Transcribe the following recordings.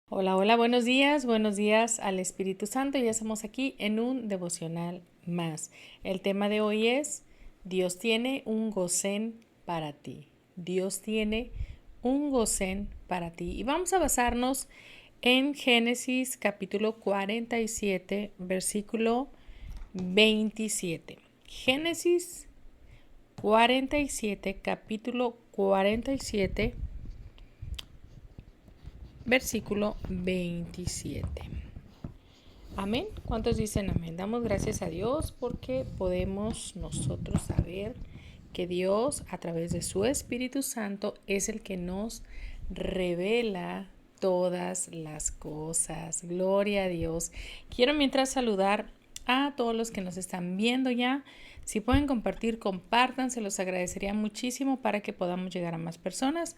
Hola, hola, buenos días al Espíritu Santo. Ya estamos aquí en un devocional más. El tema de hoy es: Dios tiene un gosén para ti. Dios tiene un gosén para ti. Y vamos a basarnos en Génesis capítulo 47, versículo 27. Génesis 47, capítulo 47, versículo 27. Amén. ¿Cuántos dicen amén? Damos gracias a Dios porque podemos nosotros saber que Dios, a través de su Espíritu Santo, es el que nos revela todas las cosas. Gloria a Dios. Quiero mientras saludar a todos los que nos están viendo ya. Si pueden compartir, compartan, se los agradecería muchísimo para que podamos llegar a más personas.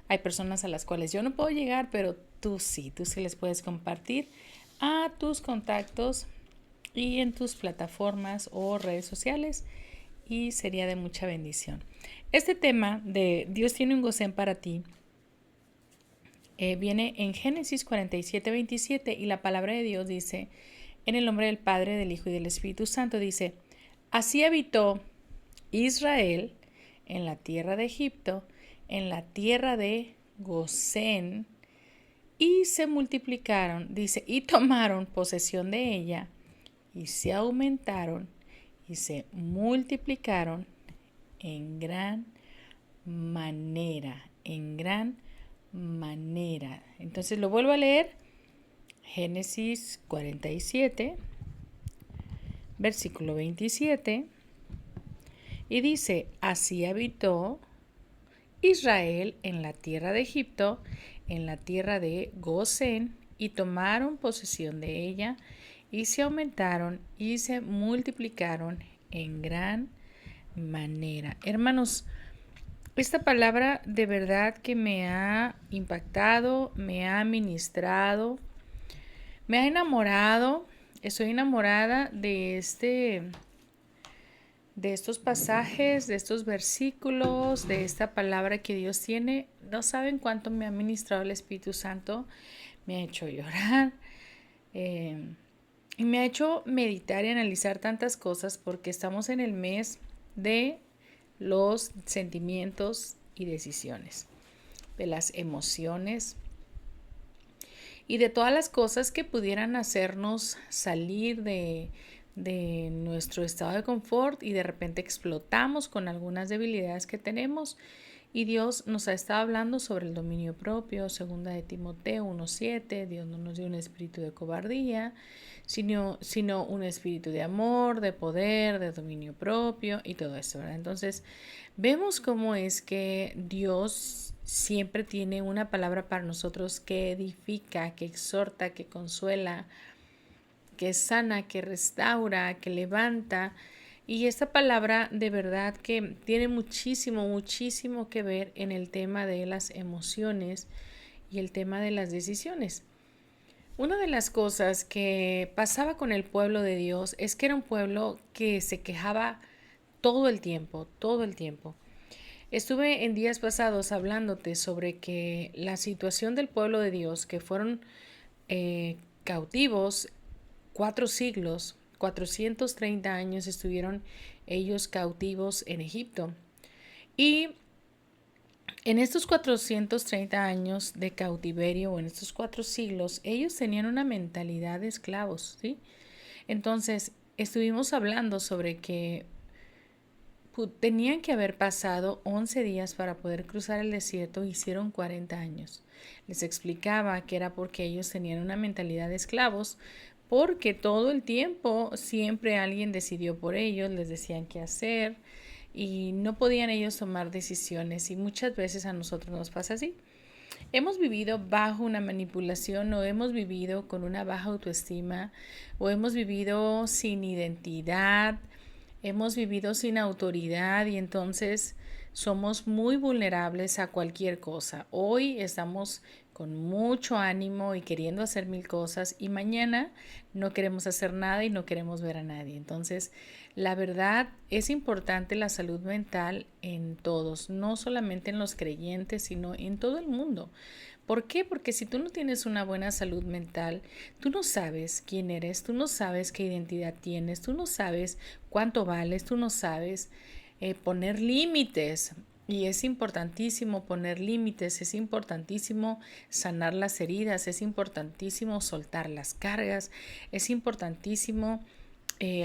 Hay personas a las cuales yo no puedo llegar, pero tú sí les puedes compartir a tus contactos y en tus plataformas o redes sociales y sería de mucha bendición. Este tema de Dios tiene un gosén para ti viene en Génesis 47:27 y la palabra de Dios dice, en el nombre del Padre, del Hijo y del Espíritu Santo, dice: así habitó Israel en la tierra de Egipto, en la tierra de Gosén, y se multiplicaron, dice, y tomaron posesión de ella, y se aumentaron, y se multiplicaron en gran manera, en gran manera. Entonces lo vuelvo a leer, Génesis 47, versículo 27, y dice, así habitó Israel en la tierra de Egipto, en la tierra de Gosén, y tomaron posesión de ella, y se aumentaron y se multiplicaron en gran manera. Hermanos, esta palabra de verdad que me ha impactado, me ha ministrado, me ha enamorado. Estoy enamorada de estos pasajes, de estos versículos, de esta palabra que Dios tiene. No saben cuánto me ha ministrado el Espíritu Santo, me ha hecho llorar y me ha hecho meditar y analizar tantas cosas porque estamos en el mes de los sentimientos y decisiones, de las emociones y de todas las cosas que pudieran hacernos salir de nuestro estado de confort y de repente explotamos con algunas debilidades que tenemos. Y Dios nos ha estado hablando sobre el dominio propio, segunda de Timoteo 1:7. Dios no nos dio un espíritu de cobardía, sino un espíritu de amor, de poder, de dominio propio y todo eso, ¿verdad? Entonces, vemos cómo es que Dios siempre tiene una palabra para nosotros que edifica, que exhorta, que consuela, que sana, que restaura, que levanta. Y esta palabra de verdad que tiene muchísimo, muchísimo que ver en el tema de las emociones y el tema de las decisiones. Una de las cosas que pasaba con el pueblo de Dios es que era un pueblo que se quejaba todo el tiempo, todo el tiempo. Estuve en días pasados hablándote sobre que la situación del pueblo de Dios, que fueron cautivos 4 siglos, 430 años estuvieron ellos cautivos en Egipto. Y en estos 430 años de cautiverio o en estos 4 siglos, ellos tenían una mentalidad de esclavos, ¿sí? Entonces, estuvimos hablando sobre que tenían que haber pasado 11 días para poder cruzar el desierto, hicieron 40 años. Les explicaba que era porque ellos tenían una mentalidad de esclavos, porque todo el tiempo siempre alguien decidió por ellos, les decían qué hacer y no podían ellos tomar decisiones, y muchas veces a nosotros nos pasa así. Hemos vivido bajo una manipulación, o hemos vivido con una baja autoestima, o hemos vivido sin identidad, hemos vivido sin autoridad, y entonces somos muy vulnerables a cualquier cosa. Hoy estamos con mucho ánimo y queriendo hacer mil cosas, y mañana no queremos hacer nada y no queremos ver a nadie. Entonces, la verdad es importante la salud mental en todos, no solamente en los creyentes, sino en todo el mundo, ¿Por qué? Porque si tú no tienes una buena salud mental, tú no sabes quién eres, tú no sabes qué identidad tienes, tú no sabes cuánto vales, tú no sabes poner límites. Y es importantísimo poner límites, es importantísimo sanar las heridas, es importantísimo soltar las cargas, es importantísimo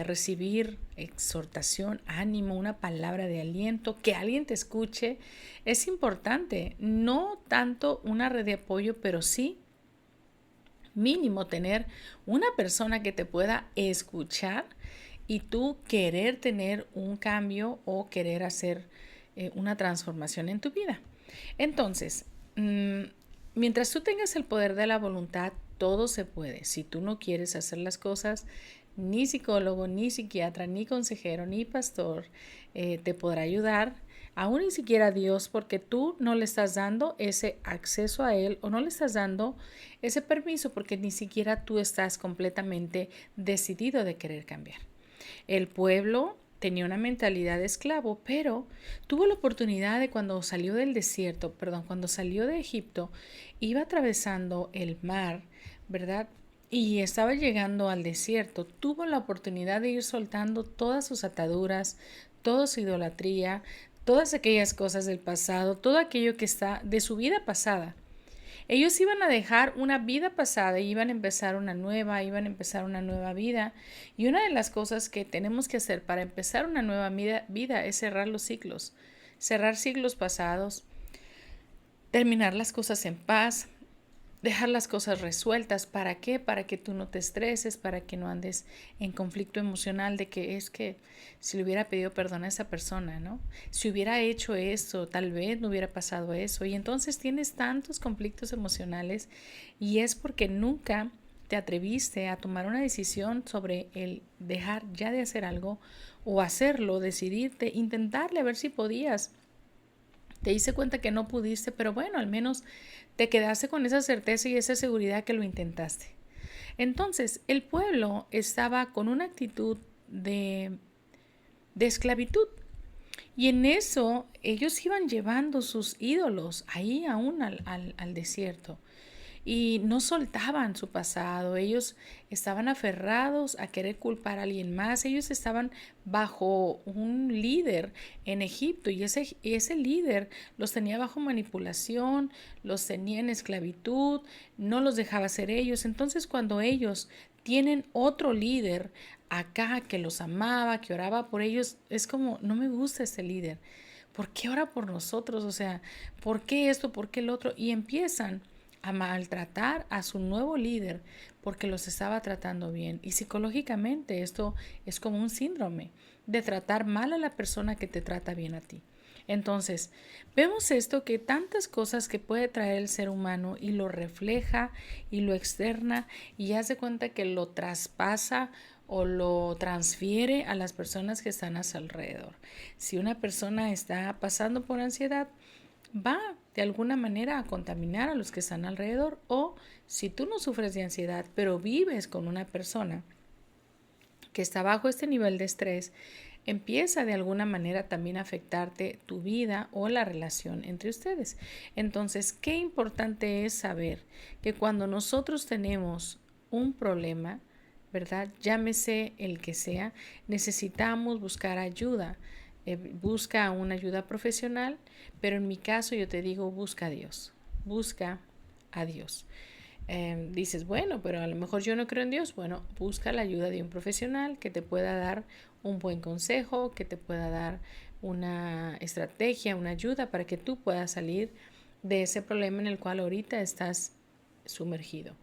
recibir exhortación, ánimo, una palabra de aliento, que alguien te escuche. Es importante, no tanto una red de apoyo, pero sí mínimo tener una persona que te pueda escuchar y tú querer tener un cambio o querer hacer una transformación en tu vida. Entonces, mientras tú tengas el poder de la voluntad, todo se puede. Si tú no quieres hacer las cosas, ni psicólogo, ni psiquiatra, ni consejero, ni pastor te podrá ayudar, aún ni siquiera Dios, porque tú no le estás dando ese acceso a Él o no le estás dando ese permiso porque ni siquiera tú estás completamente decidido de querer cambiar. El pueblo tenía una mentalidad de esclavo, pero tuvo la oportunidad de cuando salió del desierto, cuando salió de Egipto, iba atravesando el mar, ¿verdad? Y estaba llegando al desierto, tuvo la oportunidad de ir soltando todas sus ataduras, toda su idolatría, todas aquellas cosas del pasado, todo aquello que está de su vida pasada. Ellos iban a dejar una vida pasada y iban a empezar una nueva, iban a empezar una nueva vida. Y una de las cosas que tenemos que hacer para empezar una nueva vida es cerrar los ciclos, cerrar ciclos pasados, terminar las cosas en paz, dejar las cosas resueltas. ¿Para qué? Para que tú no te estreses, para que no andes en conflicto emocional de que es que si le hubiera pedido perdón a esa persona, ¿no? Si hubiera hecho esto, tal vez no hubiera pasado eso. Y entonces tienes tantos conflictos emocionales y es porque nunca te atreviste a tomar una decisión sobre el dejar ya de hacer algo o hacerlo, decidirte, intentarle a ver si podías. Te diste cuenta que no pudiste, pero bueno, al menos te quedaste con esa certeza y esa seguridad que lo intentaste. Entonces, el pueblo estaba con una actitud de esclavitud. Y en eso ellos iban llevando sus ídolos ahí aún al desierto y no soltaban su pasado, ellos estaban aferrados a querer culpar a alguien más, ellos estaban bajo un líder en Egipto y ese líder los tenía bajo manipulación, los tenía en esclavitud, no los dejaba ser ellos. Entonces cuando ellos tienen otro líder acá que los amaba, que oraba por ellos, es como, no me gusta este líder. ¿Por qué ora por nosotros? O sea, ¿por qué esto? ¿Por qué el otro? Y empiezan a maltratar a su nuevo líder porque los estaba tratando bien. Y psicológicamente esto es como un síndrome de tratar mal a la persona que te trata bien a ti. Entonces, vemos esto que tantas cosas que puede traer el ser humano y lo refleja y lo externa y hace cuenta que lo traspasa o lo transfiere a las personas que están a su alrededor. Si una persona está pasando por ansiedad, va de alguna manera a contaminar a los que están alrededor. O si tú no sufres de ansiedad, pero vives con una persona que está bajo este nivel de estrés, empieza de alguna manera también a afectarte tu vida o la relación entre ustedes. Entonces, qué importante es saber que cuando nosotros tenemos un problema, ¿verdad? Llámese el que sea, necesitamos buscar ayuda. Busca una ayuda profesional, pero en mi caso yo te digo, busca a Dios, busca a Dios. Dices, bueno, pero a lo mejor yo no creo en Dios. Bueno, busca la ayuda de un profesional que te pueda dar un buen consejo, que te pueda dar una estrategia, una ayuda para que tú puedas salir de ese problema en el cual ahorita estás sumergido.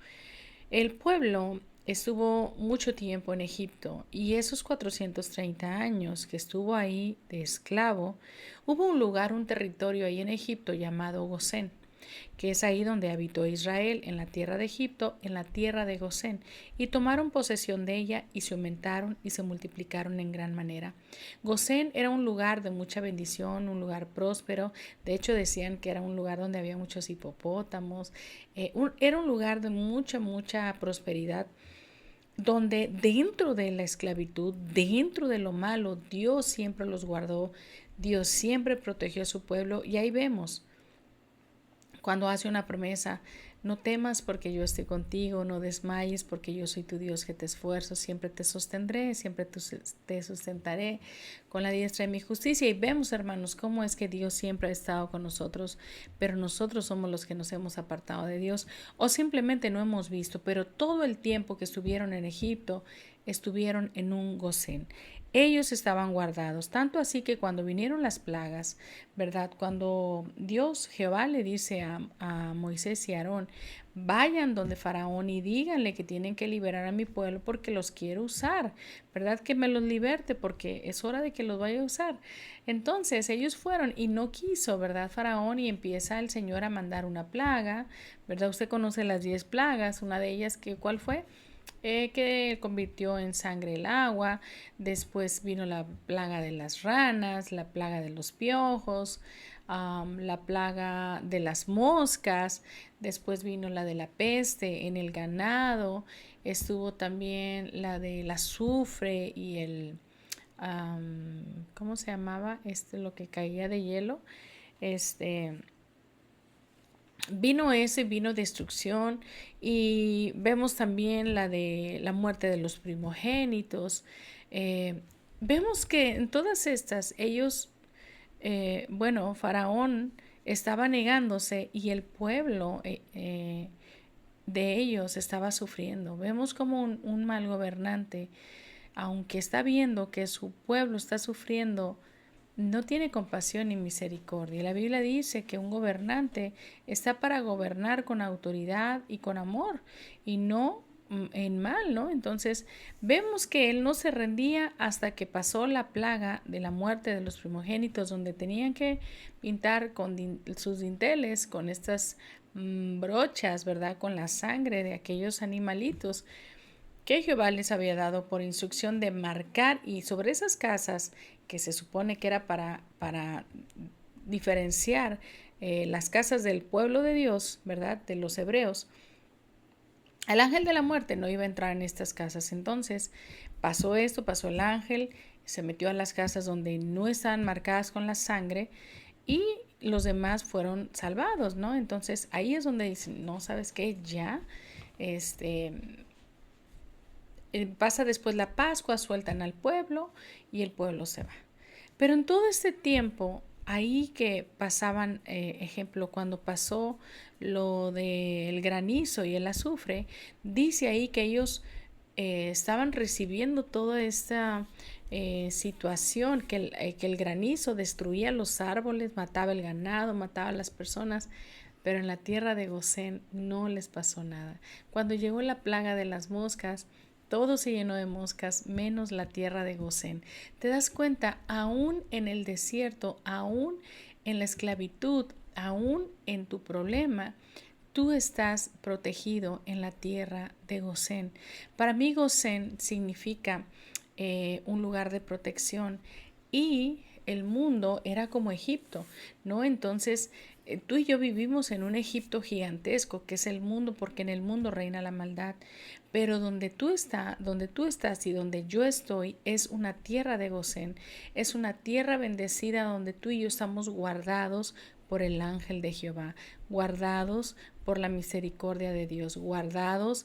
El pueblo estuvo mucho tiempo en Egipto y esos 430 años que estuvo ahí de esclavo, hubo un lugar, un territorio ahí en Egipto llamado Gosén, que es ahí donde habitó Israel, en la tierra de Egipto, en la tierra de Gosén, y tomaron posesión de ella y se aumentaron y se multiplicaron en gran manera. Gosén era un lugar de mucha bendición, un lugar próspero. De hecho decían que era un lugar donde había muchos hipopótamos, era un lugar de mucha prosperidad, donde dentro de la esclavitud, dentro de lo malo, Dios siempre los guardó, Dios siempre protegió a su pueblo. Y ahí vemos Cuando hace una promesa, no temas porque yo estoy contigo, no desmayes porque yo soy tu Dios que te esfuerzo, siempre te sostendré, siempre te sustentaré con la diestra de mi justicia. Y vemos, hermanos, cómo es que Dios siempre ha estado con nosotros, pero nosotros somos los que nos hemos apartado de Dios o simplemente no hemos visto, pero todo el tiempo que estuvieron en Egipto, estuvieron en un Gosén. Ellos estaban guardados, tanto así que cuando vinieron las plagas, ¿verdad? Cuando Dios, Jehová, le dice a Moisés y a Aarón, vayan donde Faraón y díganle que tienen que liberar a mi pueblo porque los quiero usar, ¿verdad? Que me los liberte porque es hora de que los vaya a usar. Entonces ellos fueron y no quiso, ¿verdad? Faraón, y empieza el Señor a mandar una plaga, ¿verdad? Usted conoce las 10 plagas, una de ellas, ¿cuál fue? Que convirtió en sangre el agua. Después vino la plaga de las ranas, la plaga de los piojos, la plaga de las moscas. Después vino la de la peste en el ganado. Estuvo también la del azufre y el, ¿cómo se llamaba? Lo que caía de hielo. Vino ese, vino destrucción, y vemos también la de la muerte de los primogénitos. Vemos que en todas estas ellos, Faraón estaba negándose y el pueblo de ellos estaba sufriendo. Vemos como un mal gobernante, aunque está viendo que su pueblo está sufriendo, no tiene compasión ni misericordia. La Biblia dice que un gobernante está para gobernar con autoridad y con amor y no en mal, ¿no? Entonces vemos que él no se rendía hasta que pasó la plaga de la muerte de los primogénitos, donde tenían que pintar con sus dinteles, con estas brochas, ¿verdad? Con la sangre de aquellos animalitos que Jehová les había dado por instrucción de marcar, y sobre esas casas que se supone que era para diferenciar las casas del pueblo de Dios, ¿verdad? De los hebreos. El ángel de la muerte no iba a entrar en estas casas. Entonces pasó esto, pasó el ángel, se metió a las casas donde no estaban marcadas con la sangre y los demás fueron salvados, ¿no? Entonces ahí es donde dicen, no, ¿sabes qué? Ya, pasa después la Pascua, sueltan al pueblo y el pueblo se va. Pero en todo este tiempo, ahí que pasaban, ejemplo, cuando pasó lo del granizo y el azufre, dice ahí que ellos estaban recibiendo toda esta situación, que el granizo destruía los árboles, mataba el ganado, mataba a las personas, pero en la tierra de Gosén no les pasó nada. Cuando llegó la plaga de las moscas, todo se llenó de moscas, menos la tierra de Gosén. ¿Te das cuenta? Aún en el desierto, aún en la esclavitud, aún en tu problema, tú estás protegido en la tierra de Gosén. Para mí Gosén significa un lugar de protección, y el mundo era como Egipto, ¿no? Entonces, tú y yo vivimos en un Egipto gigantesco que es el mundo, porque en el mundo reina la maldad, pero donde tú estás y donde yo estoy es una tierra de Gosén, es una tierra bendecida donde tú y yo estamos guardados por el ángel de Jehová, guardados por la misericordia de Dios, guardados,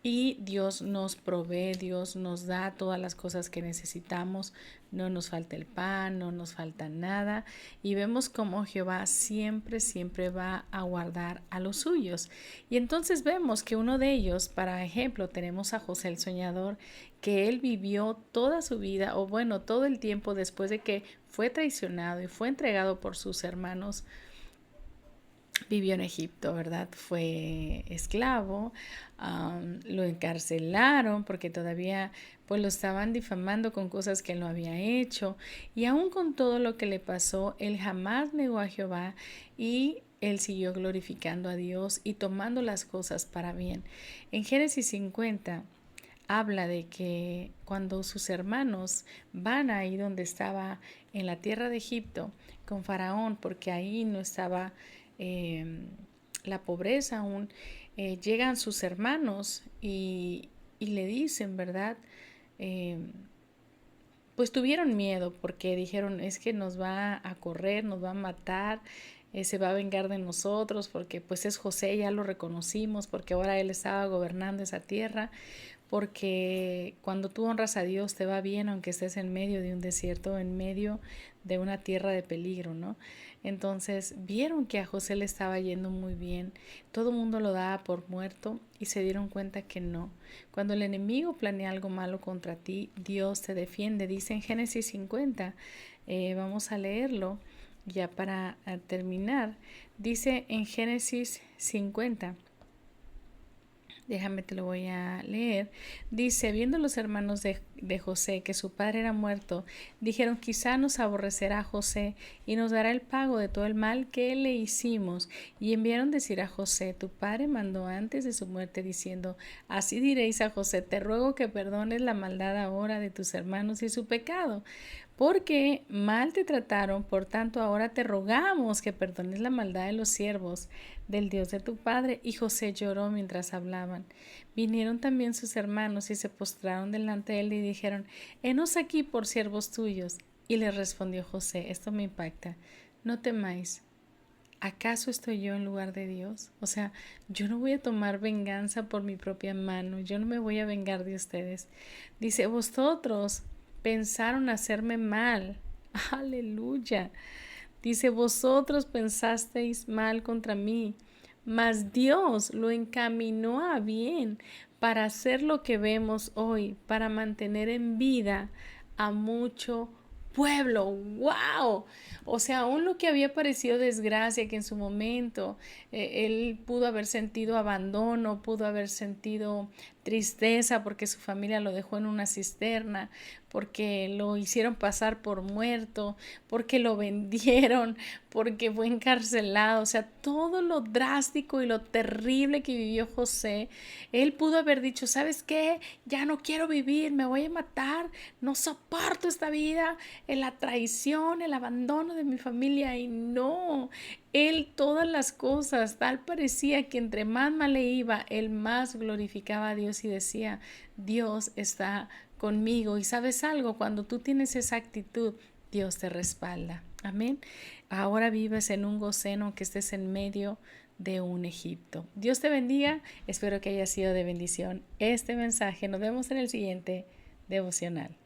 y Dios nos provee, Dios nos da todas las cosas que necesitamos, no nos falta el pan, no nos falta nada, y vemos cómo Jehová siempre, siempre va a guardar a los suyos. Y entonces vemos que uno de ellos, para ejemplo, tenemos a José el soñador, que él vivió toda su vida, o bueno, todo el tiempo después de que fue traicionado y fue entregado por sus hermanos. Vivió en Egipto, ¿verdad? Fue esclavo, lo encarcelaron porque todavía pues lo estaban difamando con cosas que él no había hecho, y aún con todo lo que le pasó, él jamás negó a Jehová y él siguió glorificando a Dios y tomando las cosas para bien. En Génesis 50 habla de que cuando sus hermanos van ahí donde estaba en la tierra de Egipto con Faraón, porque ahí no estaba la pobreza aún, llegan sus hermanos y le dicen, ¿verdad? Eh, pues tuvieron miedo porque dijeron, es que nos va a correr, nos va a matar, se va a vengar de nosotros porque pues es José, ya lo reconocimos, porque ahora él estaba gobernando esa tierra, porque cuando tú honras a Dios te va bien aunque estés en medio de un desierto, en medio de una tierra de peligro, ¿no? Entonces vieron que a José le estaba yendo muy bien, todo el mundo lo daba por muerto y se dieron cuenta que no. Cuando el enemigo planea algo malo contra ti, Dios te defiende, dice en Génesis 50, vamos a leerlo ya para terminar, dice en Génesis 50. Déjame te lo voy a leer. Dice, viendo los hermanos de José que su padre era muerto, dijeron, quizá nos aborrecerá José y nos dará el pago de todo el mal que le hicimos. Y enviaron decir a José, tu padre mandó antes de su muerte diciendo, así diréis a José, te ruego que perdones la maldad ahora de tus hermanos y su pecado, porque mal te trataron, por tanto ahora te rogamos que perdones la maldad de los siervos del Dios de tu padre. Y José lloró mientras hablaban. Vinieron también sus hermanos y se postraron delante de él y dijeron, henos aquí por siervos tuyos. Y le respondió José, esto me impacta, no temáis. ¿Acaso estoy yo en lugar de Dios? O sea, yo no voy a tomar venganza por mi propia mano, yo no me voy a vengar de ustedes. Dice, vosotros pensaron hacerme mal. Aleluya. Dice, vosotros pensasteis mal contra mí, mas Dios lo encaminó a bien para hacer lo que vemos hoy, para mantener en vida a mucho pueblo. ¡Wow! O sea, aún lo que había parecido desgracia, que en su momento él pudo haber sentido abandono, pudo haber sentido tristeza porque su familia lo dejó en una cisterna, porque lo hicieron pasar por muerto, porque lo vendieron, porque fue encarcelado, o sea, todo lo drástico y lo terrible que vivió José, él pudo haber dicho, ¿sabes qué? Ya no quiero vivir, me voy a matar, no soporto esta vida, en la traición, el abandono de mi familia, y no, él todas las cosas, tal parecía que entre más mal le iba, él más glorificaba a Dios y decía, Dios está conmigo. Y sabes algo, cuando tú tienes esa actitud, Dios te respalda. Amén. Ahora vives en un Gosén, que estés en medio de un Egipto. Dios te bendiga. Espero que haya sido de bendición este mensaje. Nos vemos en el siguiente devocional.